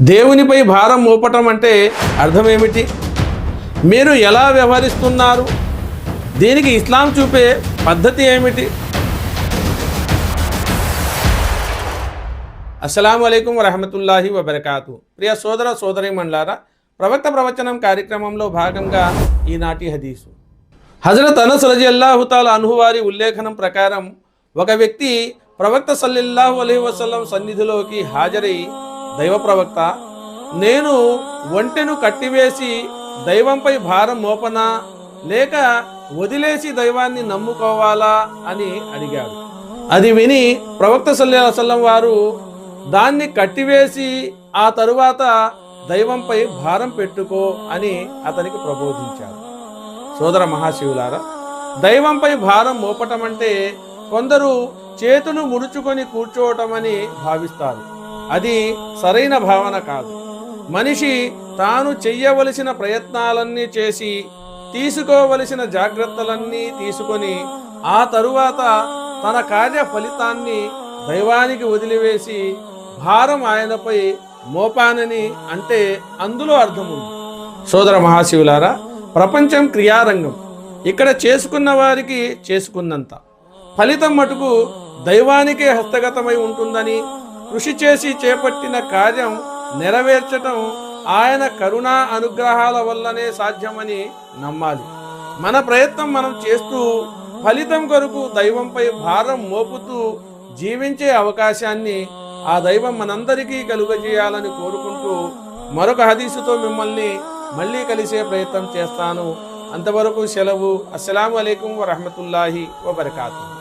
దేవునిపై భారం మోపటం అంటే అర్థం ఏమిటి? మీరు ఎలా వ్యవహరిస్తున్నారు? దీనికి ఇస్లాం చూపే పద్ధతి ఏమిటి? అస్సలాము అలైకుం వరహమతుల్లాహి వబరకాతు. ప్రియ సోదర సోదరీమణులారా, ప్రవక్త ప్రవచనం కార్యక్రమంలో భాగంగా ఈనాటి హదీసు. హజరత్ అనస్ రజియల్లాహు తాలా అన్హు వారి ఉల్లేఖనం ప్రకారం ఒక వ్యక్తి ప్రవక్త సల్లల్లాహు అలైహి వసల్లం సన్నిధిలోకి హాజరై, దైవ ప్రవక్త, నేను ఒంటెను కట్టివేసి దైవంపై భారం మోపనా లేక వదిలేసి దైవాన్ని నమ్ముకోవాలా అని అడిగాడు. అది విని ప్రవక్త సల్లల్లాహు అలైహి వసల్లం వారు దాన్ని కట్టివేసి ఆ తరువాత దైవంపై భారం పెట్టుకో అని అతనికి ప్రబోధించారు. సోదర మహాశివులారా, దైవంపై భారం మోపటం అంటే కొందరు చేతులు ముడుచుకొని కూర్చోవటం అని భావిస్తారు. అది సరైన భావన కాదు. మనిషి తాను చెయ్యవలసిన ప్రయత్నాలన్నీ చేసి, తీసుకోవలసిన జాగ్రత్తలన్నీ తీసుకొని ఆ తరువాత తన కార్య ఫలితాన్ని దైవానికి వదిలివేసి భారం ఆయనపై మోపానని అంటే అందులో అర్థం ఉంది. సోదర మహాశివులారా, ప్రపంచం క్రియారంగం. ఇక్కడ చేసుకున్న వారికి చేసుకున్నంత ఫలితం మటుకు దైవానికే హస్తగతమై ఉంటుందని, కృషి చేసి చేపట్టిన కార్యం నెరవేర్చటం ఆయన కరుణా అనుగ్రహాల వల్లనే సాధ్యమని నమ్మాలి. మన ప్రయత్నం మనం చేస్తూ ఫలితం కొరకు దైవంపై భారం మోపుతూ జీవించే అవకాశాన్ని ఆ దైవం మనందరికీ కలుగజేయాలని కోరుకుంటూ మరొక హదీసుతో మిమ్మల్ని మళ్ళీ కలిసే ప్రయత్నం చేస్తాను. అంతవరకు సెలవు. అస్సలాము అలైకుం వరహమతుల్లాహి వబరకాతుహు.